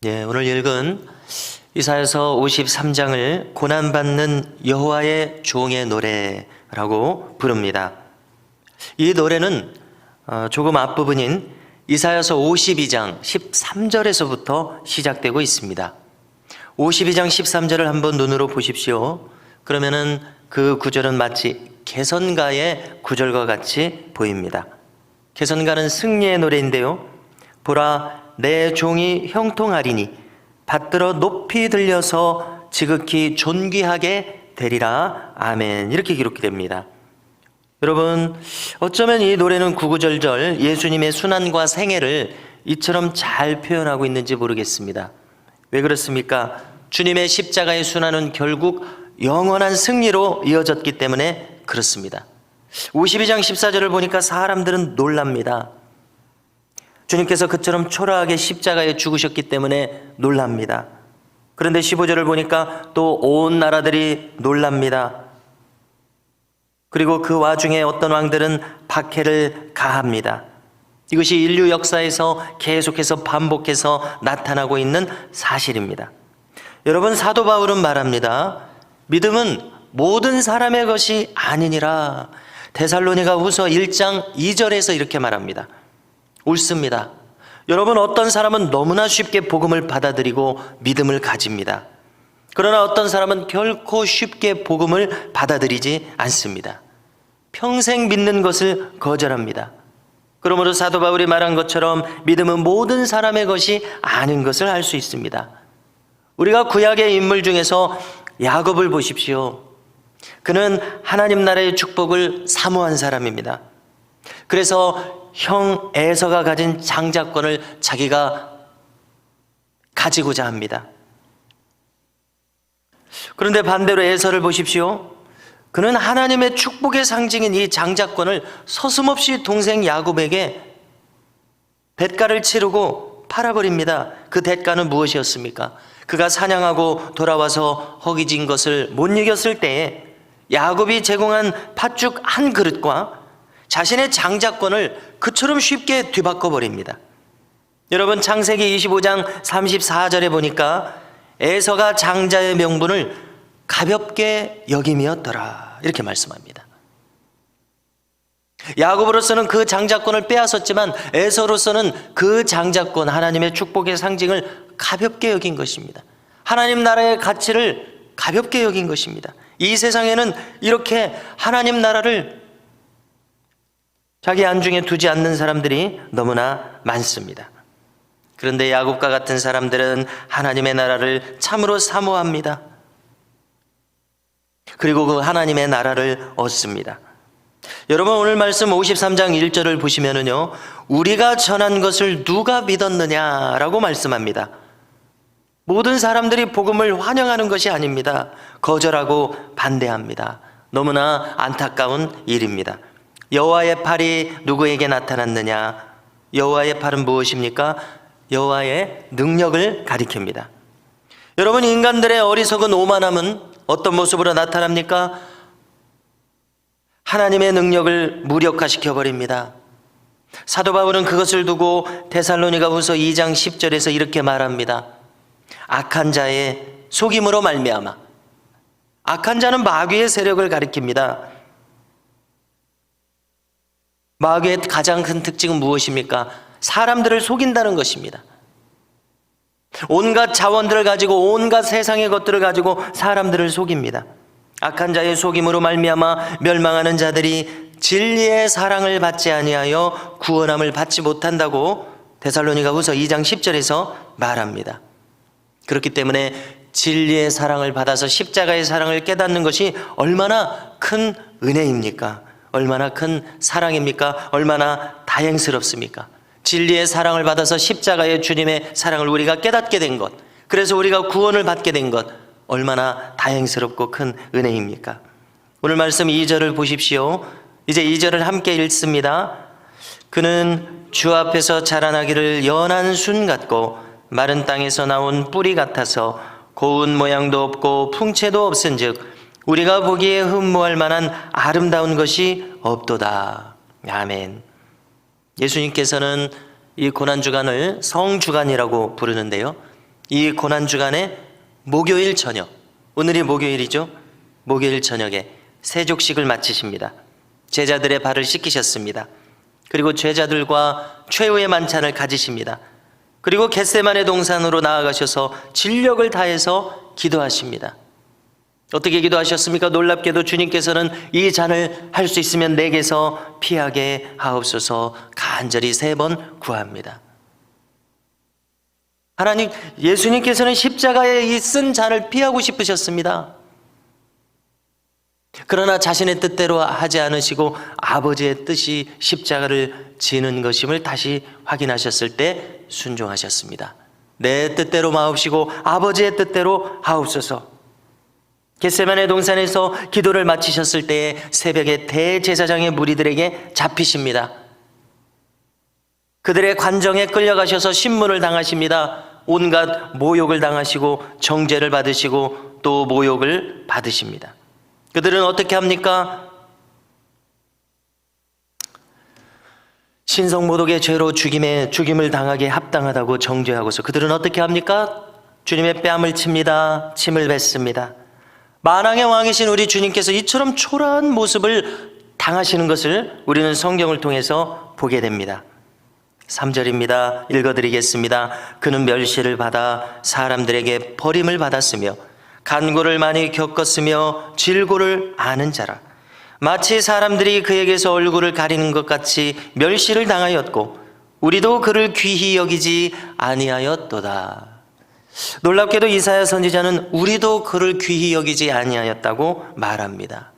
오늘 읽은 이사야서 53장을 고난받는 여호와의 종의 노래라고 부릅니다. 이 노래는 조금 앞부분인 이사야서 52장 13절에서부터 시작되고 있습니다. 52장 13절을 한번 눈으로 보십시오. 그러면은 그 구절은 마치 개선가의 구절과 같이 보입니다. 개선가는 승리의 노래인데요. 보라, 내 종이 형통하리니 받들어 높이 들려서 지극히 존귀하게 되리라. 아멘. 이렇게 기록이 됩니다. 여러분, 어쩌면 이 노래는 구구절절 예수님의 순환과 생애를 이처럼 잘 표현하고 있는지 모르겠습니다. 왜 그렇습니까? 주님의 십자가의 순환은 결국 영원한 승리로 이어졌기 때문에 그렇습니다. 52장 14절을 보니까 사람들은 놀랍니다. 주님께서 그처럼 초라하게 십자가에 죽으셨기 때문에 놀랍니다. 그런데 15절을 보니까 또 온 나라들이 놀랍니다. 그리고 그 와중에 어떤 왕들은 박해를 가합니다. 이것이 인류 역사에서 계속해서 반복해서 나타나고 있는 사실입니다. 여러분, 사도 바울은 말합니다. 믿음은 모든 사람의 것이 아니니라. 데살로니가 후서 1장 2절에서 이렇게 말합니다. 옳습니다. 여러분, 어떤 사람은 너무나 쉽게 복음을 받아들이고 믿음을 가집니다. 그러나 어떤 사람은 결코 쉽게 복음을 받아들이지 않습니다. 평생 믿는 것을 거절합니다. 그러므로 사도 바울이 말한 것처럼 믿음은 모든 사람의 것이 아닌 것을 알 수 있습니다. 우리가 구약의 인물 중에서 야곱을 보십시오. 그는 하나님 나라의 축복을 사모한 사람입니다. 그래서 형 에서가 가진 장자권을 자기가 가지고자 합니다. 그런데 반대로 에서를 보십시오. 그는 하나님의 축복의 상징인 이 장자권을 서슴없이 동생 야곱에게 대가를 치르고 팔아버립니다. 그 대가는 무엇이었습니까? 그가 사냥하고 돌아와서 허기진 것을 못 이겼을 때에 야곱이 제공한 팥죽 한 그릇과 자신의 장자권을 그처럼 쉽게 뒤바꿔 버립니다. 여러분, 창세기 25장 34절에 보니까 에서가 장자의 명분을 가볍게 여김이었더라, 이렇게 말씀합니다. 야곱으로서는 그 장자권을 빼앗았지만 에서로서는 그 장자권, 하나님의 축복의 상징을 가볍게 여긴 것입니다. 하나님 나라의 가치를 가볍게 여긴 것입니다. 이 세상에는 이렇게 하나님 나라를 자기 안중에 두지 않는 사람들이 너무나 많습니다. 그런데 야곱과 같은 사람들은 하나님의 나라를 참으로 사모합니다. 그리고 그 하나님의 나라를 얻습니다. 여러분, 오늘 말씀 53장 1절을 보시면은요, 우리가 전한 것을 누가 믿었느냐라고 말씀합니다. 모든 사람들이 복음을 환영하는 것이 아닙니다. 거절하고 반대합니다. 너무나 안타까운 일입니다. 여호와의 팔이 누구에게 나타났느냐? 여호와의 팔은 무엇입니까? 여호와의 능력을 가리킵니다. 여러분, 인간들의 어리석은 오만함은 어떤 모습으로 나타납니까? 하나님의 능력을 무력화시켜 버립니다. 사도 바울은 그것을 두고 데살로니가 후서 2장 10절에서 이렇게 말합니다. 악한 자의 속임으로 말미암아. 악한 자는 마귀의 세력을 가리킵니다. 마귀의 가장 큰 특징은 무엇입니까? 사람들을 속인다는 것입니다. 온갖 자원들을 가지고, 온갖 세상의 것들을 가지고 사람들을 속입니다. 악한 자의 속임으로 말미암아 멸망하는 자들이 진리의 사랑을 받지 아니하여 구원함을 받지 못한다고 데살로니가 후서 2장 10절에서 말합니다. 그렇기 때문에 진리의 사랑을 받아서 십자가의 사랑을 깨닫는 것이 얼마나 큰 은혜입니까? 얼마나 큰 사랑입니까? 얼마나 다행스럽습니까? 진리의 사랑을 받아서 십자가의 주님의 사랑을 우리가 깨닫게 된 것, 그래서 우리가 구원을 받게 된 것, 얼마나 다행스럽고 큰 은혜입니까? 오늘 말씀 2절을 보십시오. 이제 2절을 함께 읽습니다. 그는 주 앞에서 자라나기를 연한 순 같고 마른 땅에서 나온 뿌리 같아서 고운 모양도 없고 풍채도 없은즉 우리가 보기에 흠모할 만한 아름다운 것이 없도다. 아멘. 예수님께서는 이 고난주간을 성주간이라고 부르는데요, 이 고난주간에 목요일 저녁, 오늘이 목요일이죠. 목요일 저녁에 세족식을 마치십니다. 제자들의 발을 씻기셨습니다. 그리고 제자들과 최후의 만찬을 가지십니다. 그리고 겟세마네 동산으로 나아가셔서 진력을 다해서 기도하십니다. 어떻게 기도하셨습니까? 놀랍게도 주님께서는 이 잔을 할 수 있으면 내게서 피하게 하옵소서 간절히 3번 구합니다. 하나님, 예수님께서는 십자가에 이 쓴 잔을 피하고 싶으셨습니다. 그러나 자신의 뜻대로 하지 않으시고 아버지의 뜻이 십자가를 지는 것임을 다시 확인하셨을 때 순종하셨습니다. 내 뜻대로 마옵시고 아버지의 뜻대로 하옵소서. 겟세마네 동산에서 기도를 마치셨을 때에 새벽에 대제사장의 무리들에게 잡히십니다. 그들의 관정에 끌려가셔서 신문을 당하십니다. 온갖 모욕을 당하시고 정죄를 받으시고 또 모욕을 받으십니다. 그들은 어떻게 합니까? 신성모독의 죄로 죽임을 당하게 합당하다고 정죄하고서 그들은 어떻게 합니까? 주님의 뺨을 칩니다. 침을 뱉습니다. 만왕의 왕이신 우리 주님께서 이처럼 초라한 모습을 당하시는 것을 우리는 성경을 통해서 보게 됩니다. 3절입니다. 읽어드리겠습니다. 그는 멸시를 받아 사람들에게 버림을 받았으며 간고를 많이 겪었으며 질고를 아는 자라. 마치 사람들이 그에게서 얼굴을 가리는 것 같이 멸시를 당하였고 우리도 그를 귀히 여기지 아니하였도다. 놀랍게도 이사야 선지자는 우리도 그를 귀히 여기지 아니하였다고 말합니다.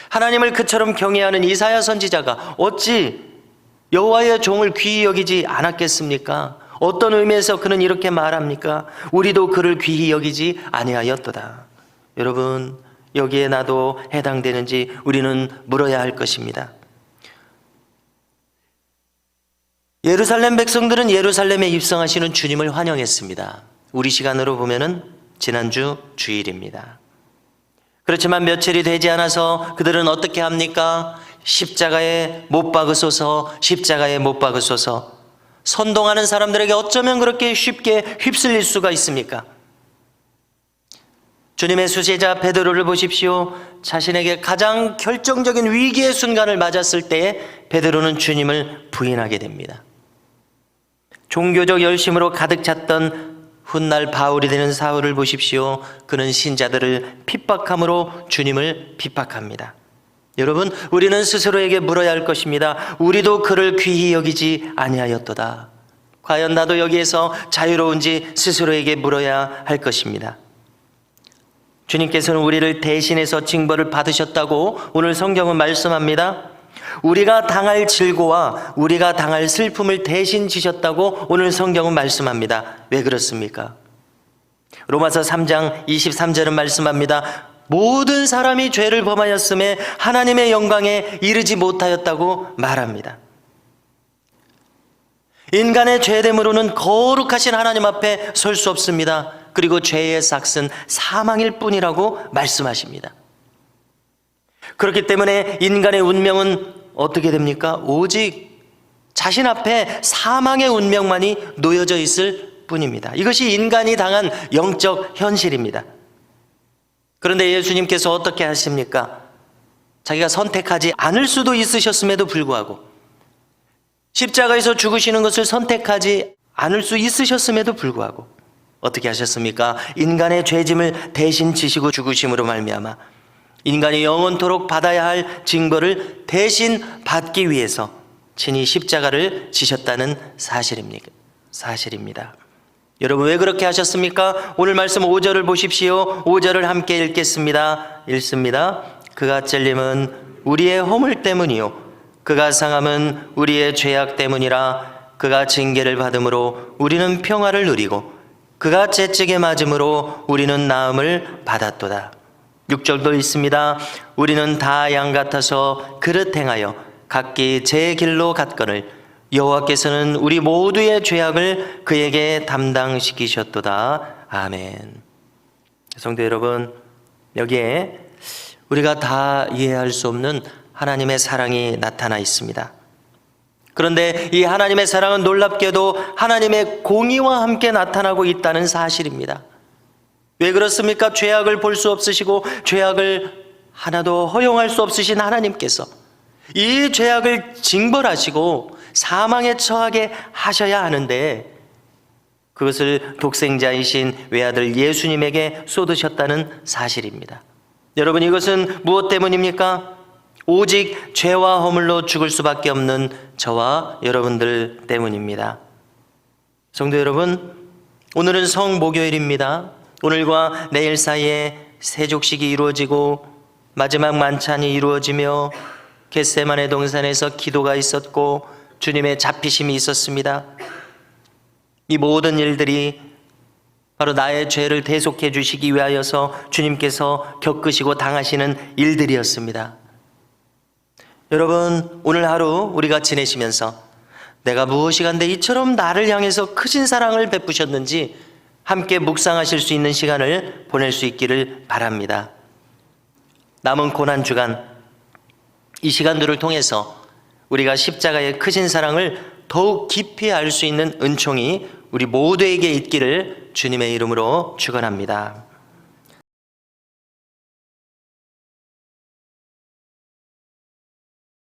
하나님을 그처럼 경외하는 이사야 선지자가 어찌 여호와의 종을 귀히 여기지 않았겠습니까? 어떤 의미에서 그는 이렇게 말합니까? 우리도 그를 귀히 여기지 아니하였도다. 여러분, 여기에 나도 해당되는지 우리는 물어야 할 것입니다. 예루살렘 백성들은 예루살렘에 입성하시는 주님을 환영했습니다. 우리 시간으로 보면은 지난주 주일입니다. 그렇지만 며칠이 되지 않아서 그들은 어떻게 합니까? 십자가에 못 박으소서, 십자가에 못 박으소서. 선동하는 사람들에게 어쩌면 그렇게 쉽게 휩쓸릴 수가 있습니까? 주님의 수제자 베드로를 보십시오. 자신에게 가장 결정적인 위기의 순간을 맞았을 때에 베드로는 주님을 부인하게 됩니다. 종교적 열심으로 가득 찼던 훗날 바울이 되는 사울을 보십시오. 그는 신자들을 핍박함으로 주님을 핍박합니다. 여러분, 우리는 스스로에게 물어야 할 것입니다. 우리도 그를 귀히 여기지 아니하였도다. 과연 나도 여기에서 자유로운지 스스로에게 물어야 할 것입니다. 주님께서는 우리를 대신해서 징벌을 받으셨다고 오늘 성경은 말씀합니다. 우리가 당할 질고와 우리가 당할 슬픔을 대신 지셨다고 오늘 성경은 말씀합니다. 왜 그렇습니까? 로마서 3장 23절은 말씀합니다. 모든 사람이 죄를 범하였음에 하나님의 영광에 이르지 못하였다고 말합니다. 인간의 죄됨으로는 거룩하신 하나님 앞에 설 수 없습니다. 그리고 죄의 삭은 사망일 뿐이라고 말씀하십니다. 그렇기 때문에 인간의 운명은 어떻게 됩니까? 오직 자신 앞에 사망의 운명만이 놓여져 있을 뿐입니다. 이것이 인간이 당한 영적 현실입니다. 그런데 예수님께서 어떻게 하십니까? 자기가 선택하지 않을 수도 있으셨음에도 불구하고 십자가에서 죽으시는 것을 선택하지 않을 수 있으셨음에도 불구하고 어떻게 하셨습니까? 인간의 죄짐을 대신 지시고 죽으심으로 말미암아 인간이 영원토록 받아야 할 징벌을 대신 받기 위해서 친히 십자가를 지셨다는 사실입니다. 여러분, 왜 그렇게 하셨습니까? 오늘 말씀 5절을 보십시오. 5절을 함께 읽겠습니다. 읽습니다. 그가 찔림은 우리의 허물 때문이요 그가 상함은 우리의 죄악 때문이라. 그가 징계를 받음으로 우리는 평화를 누리고 그가 채찍에 맞음으로 우리는 나음을 받았도다. 6절도 있습니다. 우리는 다 양 같아서 그릇 행하여 각기 제 길로 갔거늘 여호와께서는 우리 모두의 죄악을 그에게 담당시키셨도다. 아멘. 성도 여러분, 여기에 우리가 다 이해할 수 없는 하나님의 사랑이 나타나 있습니다. 그런데 이 하나님의 사랑은 놀랍게도 하나님의 공의와 함께 나타나고 있다는 사실입니다. 왜 그렇습니까? 죄악을 볼 수 없으시고 죄악을 하나도 허용할 수 없으신 하나님께서 이 죄악을 징벌하시고 사망에 처하게 하셔야 하는데 그것을 독생자이신 외아들 예수님에게 쏟으셨다는 사실입니다. 여러분, 이것은 무엇 때문입니까? 오직 죄와 허물로 죽을 수밖에 없는 저와 여러분들 때문입니다. 성도 여러분, 오늘은 성목요일입니다. 오늘과 내일 사이에 세족식이 이루어지고 마지막 만찬이 이루어지며 겟세마네 동산에서 기도가 있었고 주님의 잡히심이 있었습니다. 이 모든 일들이 바로 나의 죄를 대속해 주시기 위하여서 주님께서 겪으시고 당하시는 일들이었습니다. 여러분, 오늘 하루 우리가 지내시면서 내가 무엇이간데 이처럼 나를 향해서 크신 사랑을 베푸셨는지 함께 묵상하실 수 있는 시간을 보낼 수 있기를 바랍니다. 남은 고난주간, 이 시간들을 통해서 우리가 십자가의 크신 사랑을 더욱 깊이 알 수 있는 은총이 우리 모두에게 있기를 주님의 이름으로 축원합니다.